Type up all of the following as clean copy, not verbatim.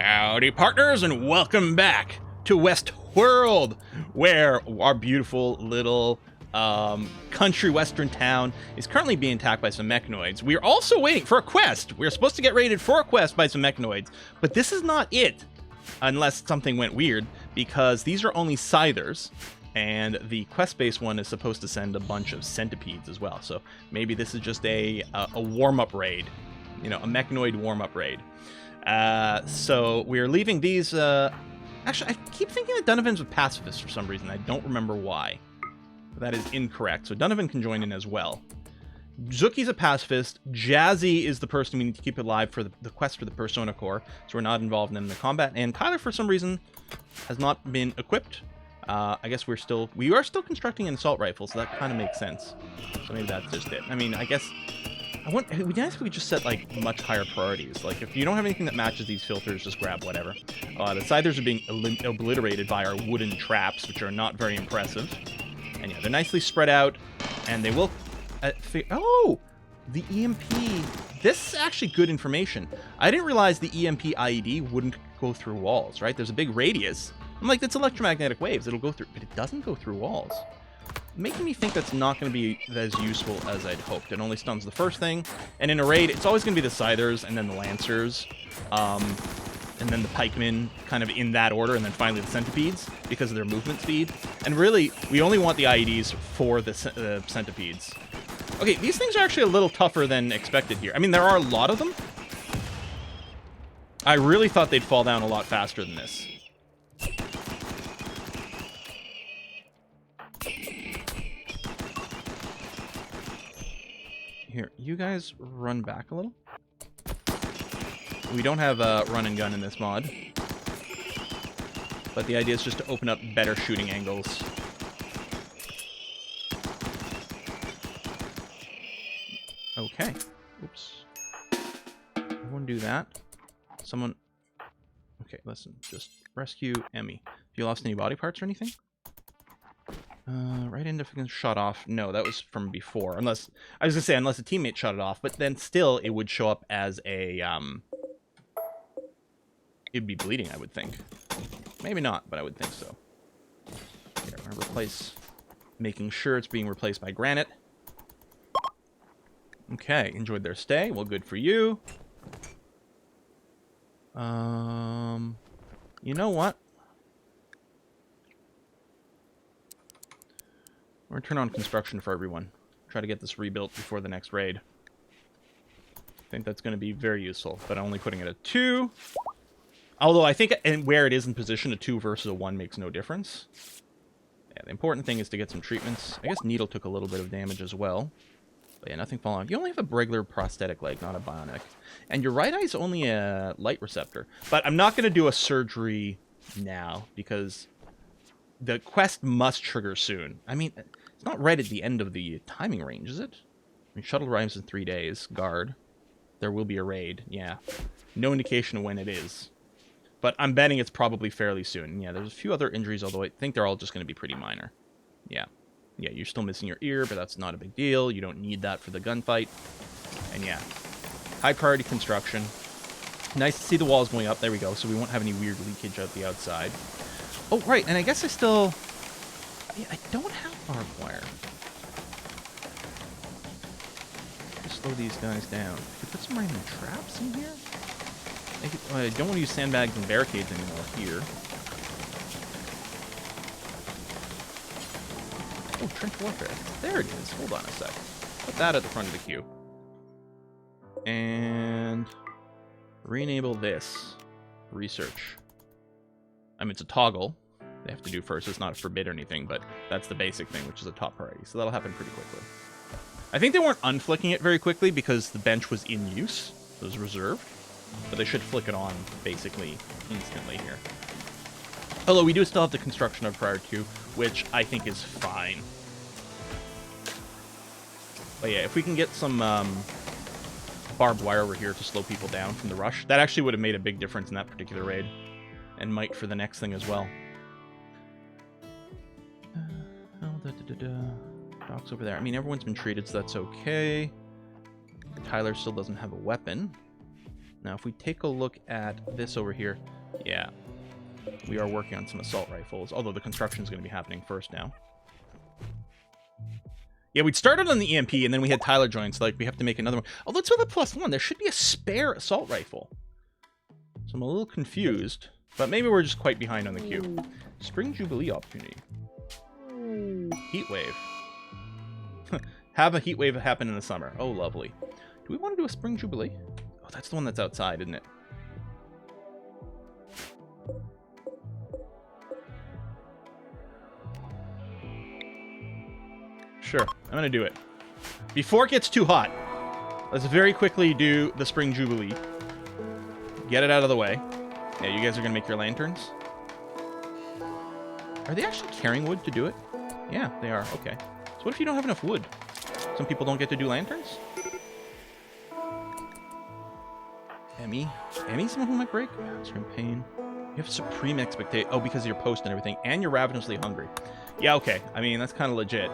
Howdy, partners, and welcome back to Whirled, where our beautiful little country western town is currently being attacked by some mechanoids. We're also waiting for a quest. We're supposed to get raided for a quest by some mechanoids, but this is not it, unless something went weird, because these are only scythers, and the quest-based one is supposed to send a bunch of centipedes as well. So maybe this is just a warm-up raid, a mechanoid warm-up raid. So we're leaving these, actually, I keep thinking that Donovan's with pacifists for some reason. I don't remember why. That is incorrect. So Donovan can join in as well. Zuki's a pacifist. Jazzy is the person we need to keep alive for the quest for the Persona Core, so we're not involved in the combat. And Kyler, for some reason, has not been equipped. I guess we are still constructing an assault rifle, so that kind of makes sense. So maybe that's just it. I mean, I guess it would be nice if we just set, like, much higher priorities. Like, if you don't have anything that matches these filters, just grab whatever. The scythers are being obliterated by our wooden traps, which are not very impressive. And yeah, they're nicely spread out, and they will... oh! The EMP... This is actually good information. I didn't realize the EMP IED wouldn't go through walls, right? There's a big radius. I'm like, that's electromagnetic waves. It'll go through... But it doesn't go through walls. Making me think that's not going to be as useful as I'd hoped. It only stuns the first thing, and in a raid, it's always going to be the Scythers, and then the Lancers, and then the Pikemen, kind of in that order, and then finally the Centipedes, because of their movement speed. And really, we only want the IEDs for the Centipedes. Okay, these things are actually a little tougher than expected here. I mean, there are a lot of them. I really thought they'd fall down a lot faster than this. Here, you guys run back a little. We don't have a run and gun in this mod, but the idea is just to open up better shooting angles. Okay. Oops. Everyone do that. Someone... Okay, listen. Just rescue Emmy. Have you lost any body parts or anything? Right into shot off. No, that was from before. Unless, I was gonna say, unless a teammate shot it off, but then still it would show up as a, it'd be bleeding, I would think. Maybe not, but I would think so. Here, I'm gonna replace, making sure it's being replaced by granite. Okay, enjoyed their stay. Well, good for you. You know what? We're going to turn on construction for everyone. Try to get this rebuilt before the next raid. I think that's going to be very useful, but I'm only putting it at 2. Although I think and where it is in position, a 2 versus a 1 makes no difference. Yeah, the important thing is to get some treatments. I guess Needle took a little bit of damage as well. But yeah, nothing falling off. You only have a regular prosthetic leg, not a bionic. And your right eye is only a light receptor. But I'm not going to do a surgery now, because the quest must trigger soon. I mean... It's not right at the end of the timing range, is it? I mean, shuttle arrives in 3 days. Guard. There will be a raid. Yeah. No indication of when it is. But I'm betting it's probably fairly soon. Yeah, there's a few other injuries, although I think they're all just going to be pretty minor. Yeah. Yeah, you're still missing your ear, but that's not a big deal. You don't need that for the gunfight. And yeah. High priority construction. Nice to see the walls going up. There we go. So we won't have any weird leakage out the outside. Oh, right. And I guess I still... Yeah, I don't have barbed wire. Just slow these guys down. Can you put some random traps in here? I don't want to use sandbags and barricades anymore here. Oh, trench warfare. There it is. Hold on a sec. Put that at the front of the queue. And re-enable this. Research. I mean, it's a toggle. They have to do first. It's not a forbid or anything, but that's the basic thing, which is a top priority. So that'll happen pretty quickly. I think they weren't unflicking it very quickly because the bench was in use. It was reserved. But they should flick it on basically instantly here. Although we do still have the construction of prior to, which I think is fine. But yeah, if we can get some barbed wire over here to slow people down from the rush, that actually would have made a big difference in that particular raid. And might for the next thing as well. Doc's over there. I mean, everyone's been treated, so that's okay. Tyler still doesn't have a weapon. Now, if we take a look at this over here, yeah, we are working on some assault rifles, although the construction is going to be happening first now. Yeah, we'd started on the EMP, and then we had Tyler join, so like we have to make another one. Oh, let's go to +1. There should be a spare assault rifle. So I'm a little confused, but maybe we're just quite behind on the queue. Spring Jubilee opportunity. Heat wave. Have a heat wave happen in the summer. Oh, lovely. Do we want to do a Spring Jubilee? Oh, that's the one that's outside, isn't it? Sure, I'm going to do it. Before it gets too hot, let's very quickly do the Spring Jubilee. Get it out of the way. Yeah, you guys are going to make your lanterns. Are they actually carrying wood to do it? Yeah, they are. Okay. So what if you don't have enough wood? Some people don't get to do lanterns? Emmy? Emmy's someone who might break? Extreme pain. You have supreme expectation. Oh, because of your post and everything. And you're ravenously hungry. Yeah, okay. I mean, that's kind of legit.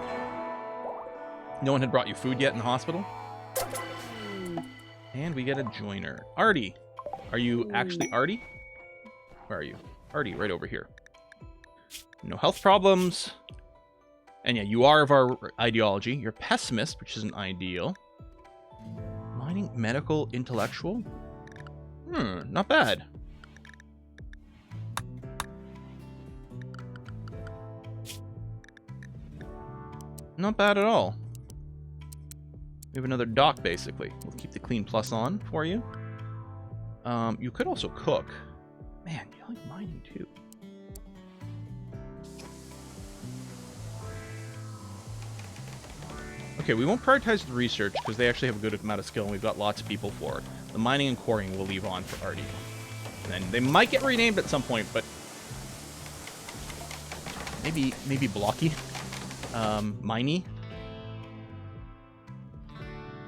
No one had brought you food yet in the hospital? And we get a joiner. Artie. Are you actually Artie? Where are you? Artie, right over here. No health problems. And yeah, you are of our ideology. You're pessimist, which isn't ideal. Mining, medical, intellectual. Not bad. Not bad at all. We have another dock, basically. We'll keep the clean plus on for you. You could also cook. Man, you like mining too. Okay, we won't prioritize the research because they actually have a good amount of skill and we've got lots of people for it. The mining and quarrying we'll leave on for Artie. And then they might get renamed at some point, but maybe Blocky. Miney.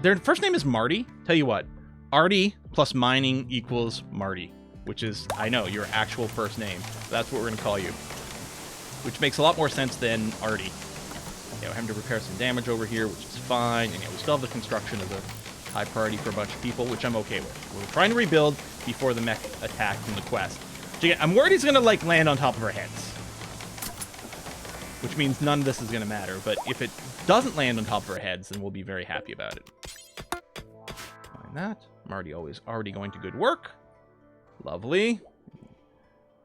Their first name is Marty. Tell you what, Artie plus mining equals Marty, which is, I know, your actual first name. That's what we're going to call you. Which makes a lot more sense than Artie. Yeah, we're having to repair some damage over here, which is fine. And yeah, we still have the construction as a high priority for a bunch of people, which I'm okay with. We're trying to rebuild before the mech attack from the quest. So yeah, I'm worried he's going to, like, land on top of our heads. Which means none of this is going to matter. But if it doesn't land on top of our heads, then we'll be very happy about it. Find that. I'm already going to good work. Lovely.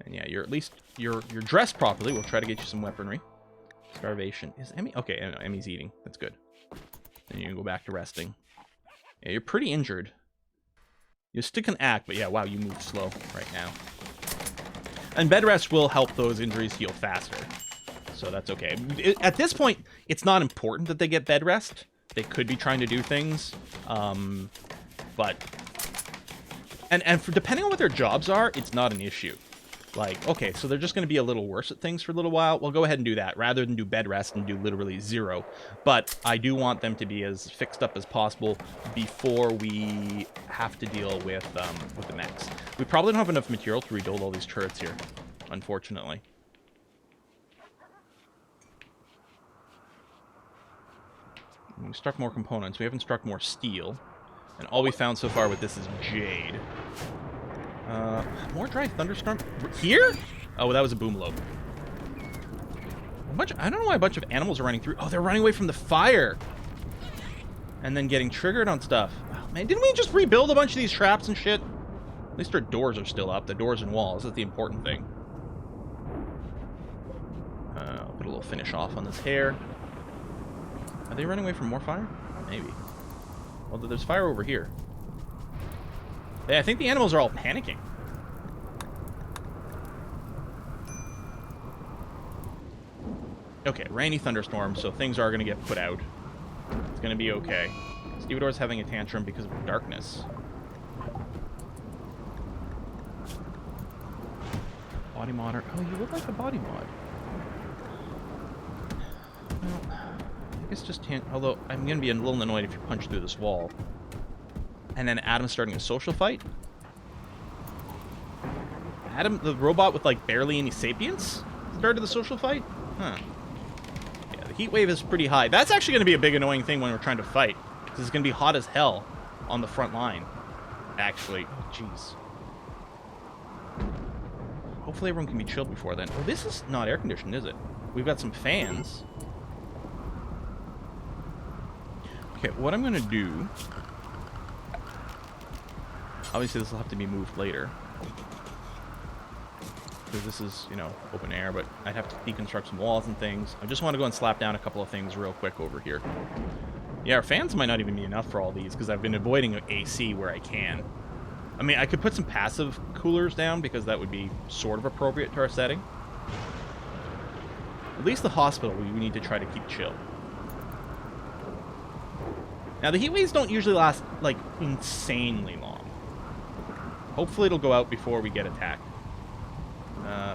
And yeah, you're at least you're dressed properly. We'll try to get you some weaponry. Starvation. Is Emmy? Okay, Emmy's eating. That's good. Then you can go back to resting. Yeah, you're pretty injured. You still can act, but yeah, wow, you move slow right now. And bed rest will help those injuries heal faster. So that's okay. At this point, it's not important that they get bed rest. They could be trying to do things. But... And for, depending on what their jobs are, it's not an issue. Like, okay, so they're just going to be a little worse at things for a little while. Well, go ahead and do that, rather than do bed rest and do literally 0. But I do want them to be as fixed up as possible before we have to deal with the mechs. We probably don't have enough material to rebuild all these turrets here, unfortunately. We struck more components. We haven't struck more steel. And all we found so far with this is jade. More dry thunderstorm. Here? Oh, that was a boom lobe. I don't know why a bunch of animals are running through. Oh, they're running away from the fire. And then getting triggered on stuff. Oh, man, didn't we just rebuild a bunch of these traps and shit? At least our doors are still up. The doors and walls. That's the important thing. I'll put a little finish off on this hair. Are they running away from more fire? Maybe. Although there's fire over here. Yeah, I think the animals are all panicking. Okay, rainy thunderstorm, so things are going to get put out. It's going to be okay. Stevedore's having a tantrum because of darkness. Body modder. Oh, you look like a body mod. Well, I guess just although I'm going to be a little annoyed if you punch through this wall. And then Adam's starting a social fight? Adam, the robot with, like, barely any sapience, started the social fight? Huh. Yeah, the heat wave is pretty high. That's actually going to be a big annoying thing when we're trying to fight. Because it's going to be hot as hell on the front line. actually. Oh, jeez. Hopefully everyone can be chilled before then. Oh, this is not air conditioned, is it? We've got some fans. Okay, what I'm going to do... Obviously, this will have to be moved later. Because this is, you know, open air, but I'd have to deconstruct some walls and things. I just want to go and slap down a couple of things real quick over here. Yeah, our fans might not even be enough for all these, because I've been avoiding AC where I can. I mean, I could put some passive coolers down, because that would be sort of appropriate to our setting. At least the hospital, we need to try to keep chill. Now, the heat waves don't usually last, like, insanely long. Hopefully it'll go out before we get attacked.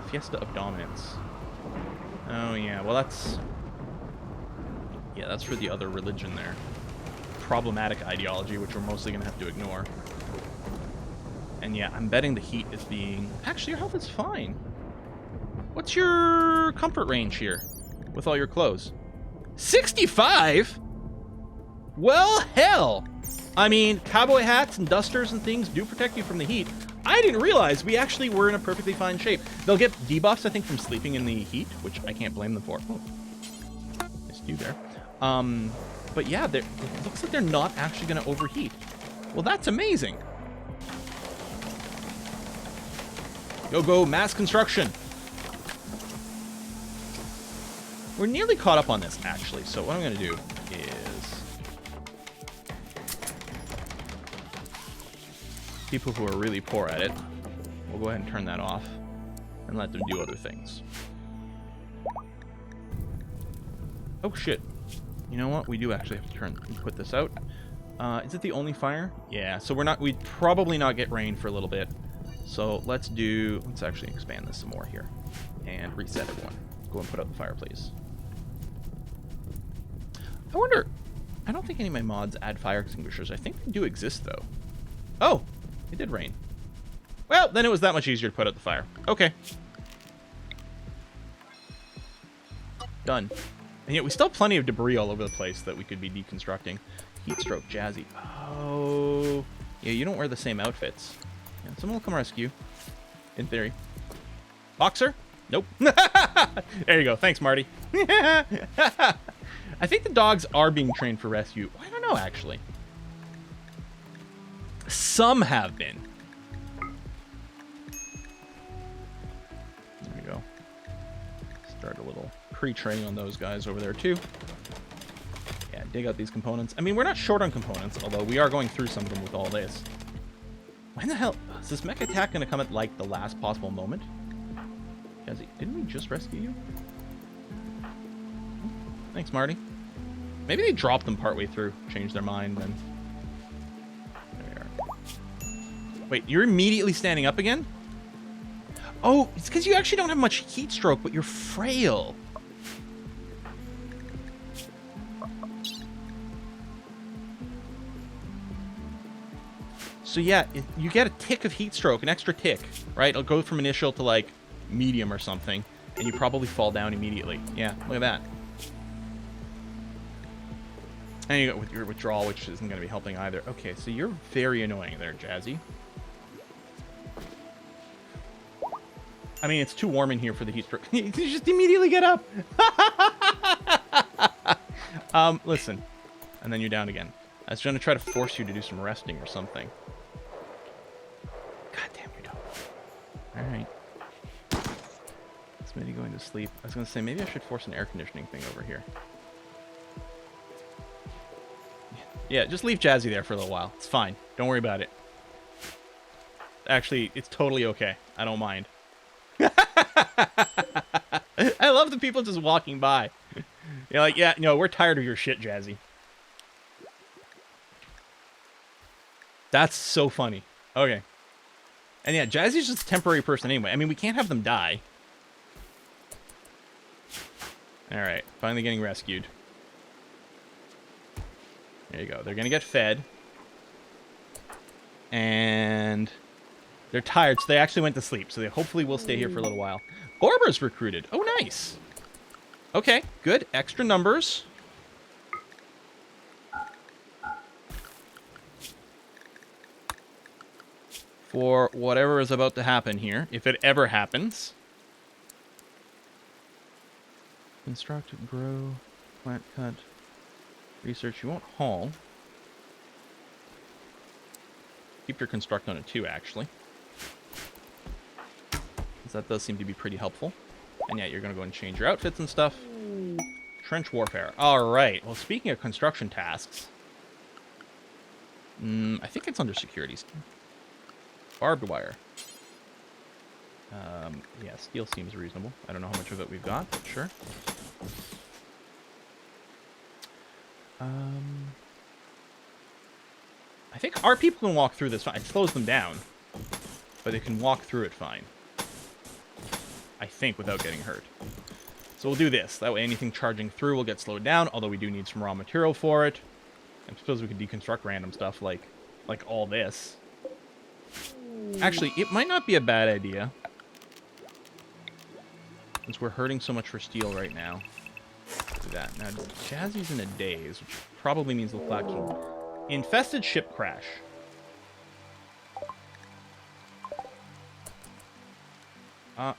Fiesta of Dominance. Oh, yeah, well, that's... Yeah, that's for the other religion there. Problematic ideology, which we're mostly going to have to ignore. And yeah, I'm betting the heat is being... Actually, your health is fine. What's your comfort range here with all your clothes? 65? Well, hell! I mean, cowboy hats and dusters and things do protect you from the heat. I didn't realize we actually were in a perfectly fine shape. They'll get debuffs, I think, from sleeping in the heat, which I can't blame them for. Oh, nice do there. But yeah, it looks like they're not actually going to overheat. Well, that's amazing. Go, mass construction. We're nearly caught up on this, actually. So what I'm going to do is... People who are really poor at it, we'll go ahead and turn that off and let them do other things. Oh, shit. You know what? We do actually have to put this out. Is it the only fire? Yeah, so we'd probably not get rain for a little bit. So let's actually expand this some more here and reset everyone. Go and put out the fire, please. I wonder, I don't think any of my mods add fire extinguishers. I think they do exist, though. Oh, it did rain. Well, then it was that much easier to put out the fire. Okay. Done. And yet we still have plenty of debris all over the place that we could be deconstructing. Heatstroke, Jazzy. Oh. Yeah, you don't wear the same outfits. Yeah, someone will come rescue. In theory. Boxer? Nope. There you go. Thanks, Marty. I think the dogs are being trained for rescue. I don't know, actually. Some have been. There we go. Start a little pre-training on those guys over there, too. Yeah, dig out these components. I mean, we're not short on components, although we are going through some of them with all this. When the hell... Is this mech attack going to come at, like, the last possible moment? Jazzy, didn't we just rescue you? Thanks, Marty. Maybe they dropped them partway through, changed their mind, then... There we are. Wait, you're immediately standing up again? Oh, it's because you actually don't have much heat stroke, but you're frail. So yeah, you get a tick of heat stroke, an extra tick, right? It'll go from initial to, like, medium or something, and you probably fall down immediately. Yeah, look at that. And you got with your withdrawal, which isn't going to be helping either. Okay, so you're very annoying there, Jazzy. I mean, it's too warm in here for the heat stroke. You just immediately get up. Listen. And then you're down again. I was going to try to force you to do some resting or something. God damn, you're dumb. Alright. It's maybe going to sleep. I was going to say, maybe I should force an air conditioning thing over here. Yeah, just leave Jazzy there for a little while. It's fine. Don't worry about it. Actually, it's totally okay. I don't mind. I love the people just walking by. You're like, yeah, no, we're tired of your shit, Jazzy. That's so funny. Okay. And yeah, Jazzy's just a temporary person anyway. I mean, we can't have them die. Alright, finally getting rescued. There you go. They're going to get fed. And they're tired, so they actually went to sleep. So they hopefully will stay here for a little while. Borber's recruited. Oh, nice. Okay, good. Extra numbers. for whatever is about to happen here, if it ever happens. Construct, grow, plant cut, research. You won't haul. Keep your construct on a 2, actually. Because that does seem to be pretty helpful. And yeah, you're going to go and change your outfits and stuff. Trench warfare. Alright. Well, speaking of construction tasks. I think it's under securities. Barbed wire. Yeah, steel seems reasonable. I don't know how much of it we've got, but sure. I think our people can walk through this fine. It slows them down, but they can walk through it fine. I think, without getting hurt. So we'll do this. That way anything charging through will get slowed down, although we do need some raw material for it. I suppose we could deconstruct random stuff like all this. Actually, it might not be a bad idea. Since we're hurting so much for steel right now. Do that. Now, Jazzy's in a daze, which probably means we'll flat keep. Infested ship crash. Huh.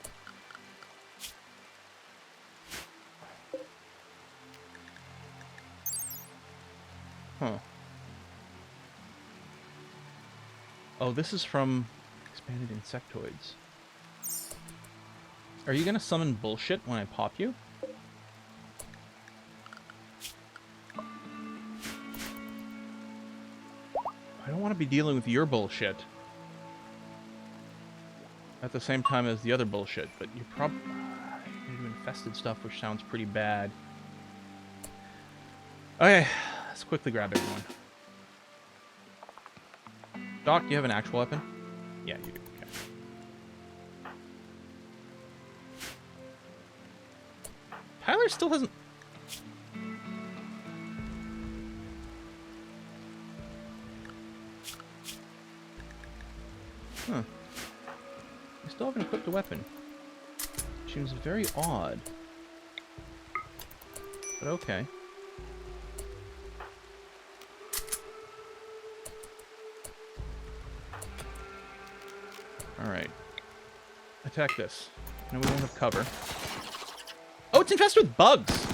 Oh, this is from expanded insectoids. Are you gonna summon bullshit when I pop you? I don't want to be dealing with your bullshit at the same time as the other bullshit, but you probably do infested stuff, which sounds pretty bad. Okay, let's quickly grab everyone. Doc, do you have an actual weapon? Yeah, you do. Okay. Tyler still hasn't... Huh. I still haven't equipped a weapon. Seems very odd. But okay. Alright. Attack this. No, we won't have cover. Oh, it's infested with bugs!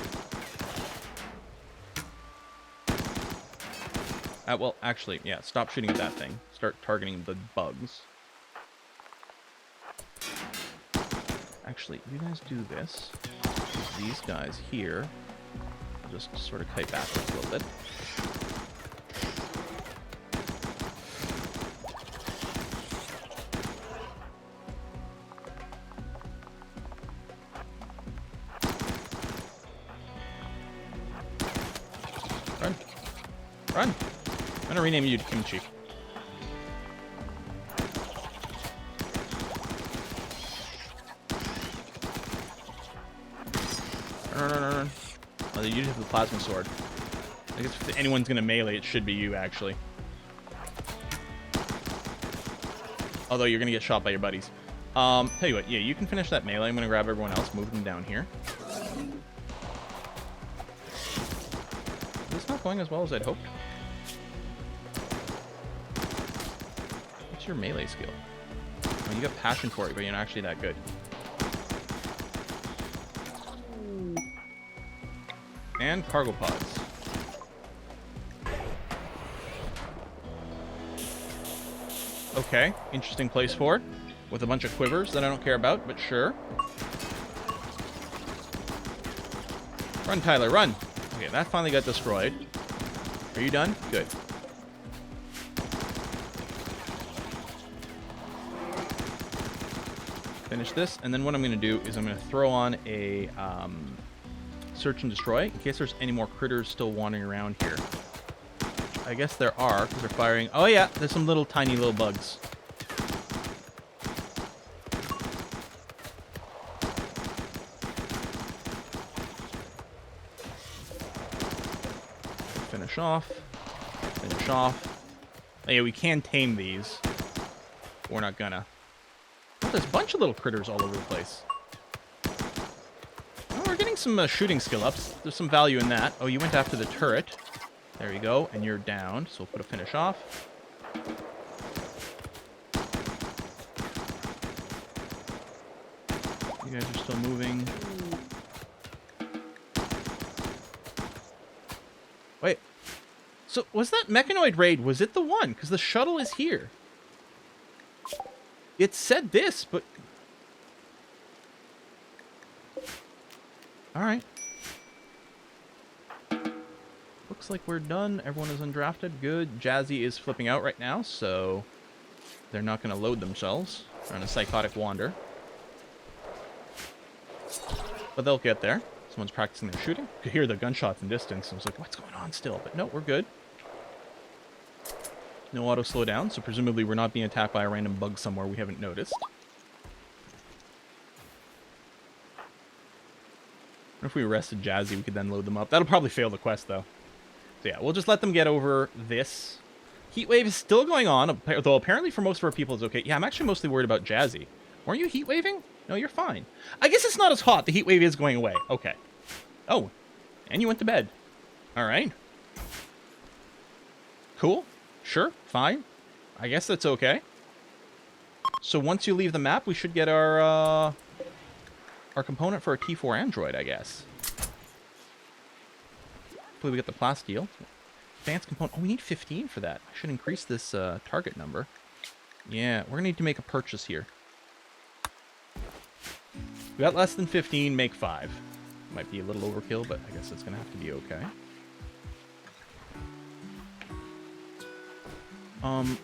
Well, actually, yeah, stop shooting at that thing. Start targeting the bugs. Actually, you guys do this. These guys here. I'll just sort of kite backwards a little bit. Run. Run! I'm gonna rename you to Kimchi. Run. Oh, you just have the plasma sword. I guess if anyone's gonna melee, it should be you, actually. Although you're gonna get shot by your buddies. Tell you what, yeah, you can finish that melee. I'm gonna grab everyone else, move them down here. Is this not going as well as I'd hoped? What's your melee skill? I mean, you got passion for it, but you're not actually that good. And cargo pods. Okay, interesting place for it. With a bunch of quivers that I don't care about, but sure. Run, Tyler, run! Okay, that finally got destroyed. Are you done? Good. Finish this, and then what I'm going to do is I'm going to throw on a search and destroy in case there's any more critters still wandering around here. I guess there are, because they're firing. Oh yeah, there's some little tiny little bugs. Finish off. Finish off. Oh, yeah, we can tame these. We're not gonna. Oh, there's a bunch of little critters all over the place. Oh, we're getting some shooting skill ups. There's some value in that. Oh, you went after the turret. There you go, and you're down, so we'll put a finish off. You guys are still moving. Wait. So, was that mechanoid raid, was it the one? Because the shuttle is here. It said this, but... Alright. Looks like we're done. Everyone is undrafted. Good. Jazzy is flipping out right now, so... They're not going to load themselves. They're on a psychotic wander. But they'll get there. Someone's practicing their shooting. You could hear the gunshots in distance. I was like, what's going on still? But no, we're good. No auto slowdown, so presumably we're not being attacked by a random bug somewhere we haven't noticed. If we arrested Jazzy, we could then load them up. That'll probably fail the quest, though. So yeah, we'll just let them get over this. Heatwave is still going on, though apparently for most of our people it's okay. Yeah, I'm actually mostly worried about Jazzy. Weren't you heatwaving? No, you're fine. I guess it's not as hot. The heatwave is going away. Okay. Oh, and you went to bed. All right. Cool. Sure. Fine. I guess that's okay. So once you leave the map, we should get our component for a T4 android, I guess. Hopefully we get the plasteel. Advanced component. Oh, we need 15 for that. I should increase this target number. Yeah, we're going to need to make a purchase here. We got less than 15, make 5. Might be a little overkill, but I guess it's going to have to be okay.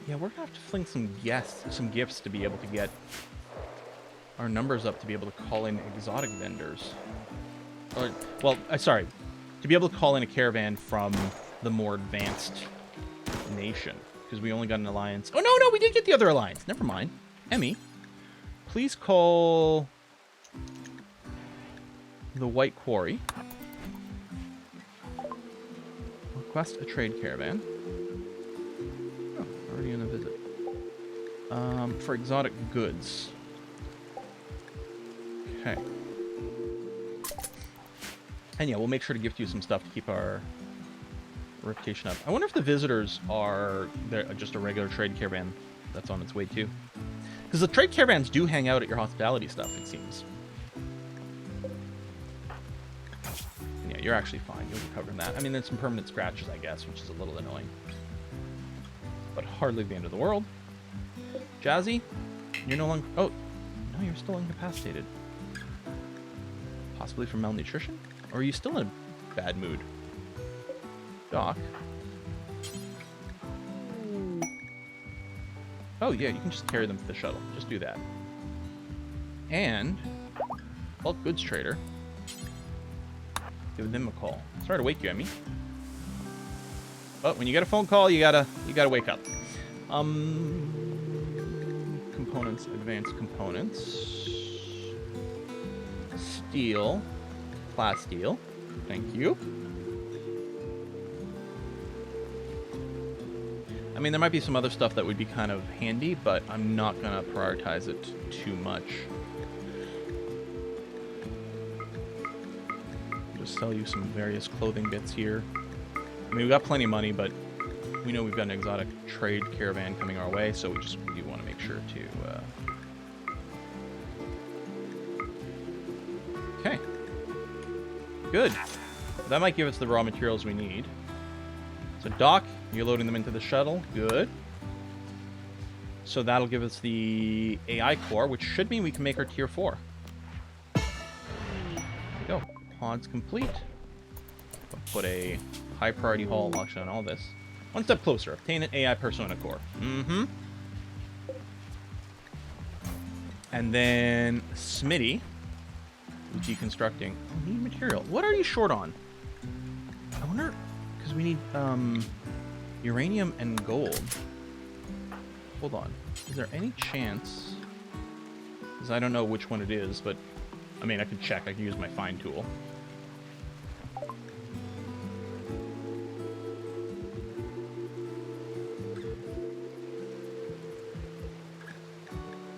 Yeah, we're going to have to fling some gifts to be able to get our numbers up to be able to call in exotic vendors. Or, well, sorry, to be able to call in a caravan from the more advanced nation, because we only got an alliance. Oh, no, we did get the other alliance. Never mind. Emmy, please call the White Quarry. Request a trade caravan. Oh, already on a visit. For exotic goods. Okay. And yeah, we'll make sure to gift you some stuff to keep our reputation up. I wonder if the visitors are just a regular trade caravan that's on its way too. Because the trade caravans do hang out at your hospitality stuff, it seems. And yeah, you're actually fine. You'll recover from that. I mean, there's some permanent scratches, I guess, which is a little annoying. But hardly the end of the world. Jazzy, you're no longer... Oh, no, you're still incapacitated. Possibly from malnutrition? Or are you still in a bad mood? Doc. Oh, yeah, you can just carry them to the shuttle. Just do that. And... bulk goods trader. Give them a call. Sorry to wake you, Emmy. But when you get a phone call, you gotta wake up. Components, advanced components. Steel. Plasteel. Thank you. I mean, there might be some other stuff that would be kind of handy, but I'm not gonna prioritize it too much. Just sell you some various clothing bits here. I mean, we've got plenty of money, but we know we've got an exotic trade caravan coming our way, so we want to make sure to... Okay. Good. That might give us the raw materials we need. So, Doc, you're loading them into the shuttle. Good. So that'll give us the AI core, which should mean we can make our tier 4. There we go. Pods complete. I'll put a high priority haul auction on all this. One step closer. Obtain an AI persona core. Mm-hmm. And then Smitty. Deconstructing. Oh, need material. What are you short on? I wonder... Because we need uranium and gold. Hold on. Is there any chance... Because I don't know which one it is, but... I mean, I could check. I could use my find tool.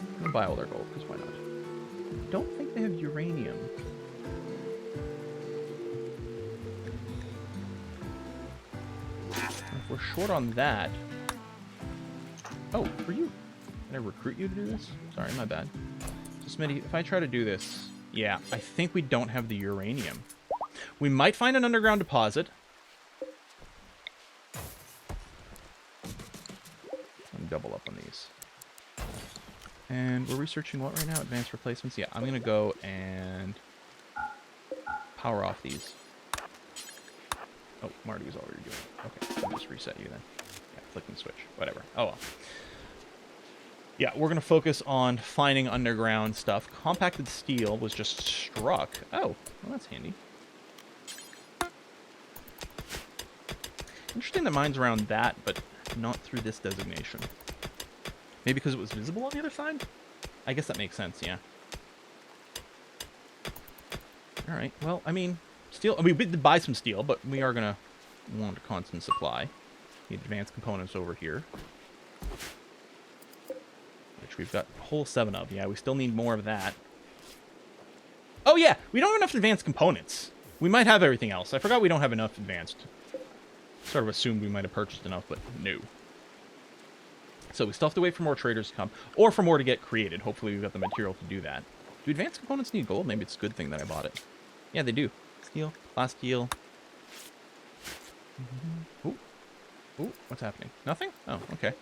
I'm going to buy all their gold, because why not? I don't think they have uranium. If we're short on that... Oh, were you... Did I recruit you to do this? Sorry, my bad. So, Smitty, if I try to do this... Yeah, I think we don't have the uranium. We might find an underground deposit. Let me double up on these. And we're researching what right now? Advanced replacements? Yeah, I'm going to go and power off these. Oh, Marty was already doing it. Okay, I'll just reset you then. Yeah, flicking switch. Whatever. Oh well. Yeah, we're going to focus on finding underground stuff. Compacted steel was just struck. Oh, well, that's handy. Interesting that mine's around that, but not through this designation. Maybe because it was visible on the other side? I guess that makes sense, yeah. Alright, well, I mean, steel... I mean, we did buy some steel, but we are going to want a constant supply. Need advanced components over here. Which we've got a whole 7 of. Yeah, we still need more of that. Oh, yeah! We don't have enough advanced components. We might have everything else. I forgot we don't have enough advanced. Sort of assumed we might have purchased enough, but no. So we still have to wait for more traders to come, or for more to get created. Hopefully we've got the material to do that. Do advanced components need gold? Maybe it's a good thing that I bought it. Yeah, they do. Steel, glass steel. Ooh. Ooh, what's happening? Nothing? Oh, okay.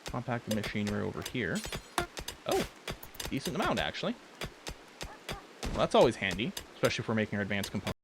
Compacted machinery over here. Oh, decent amount, actually. Well, that's always handy, especially if we're making our advanced components.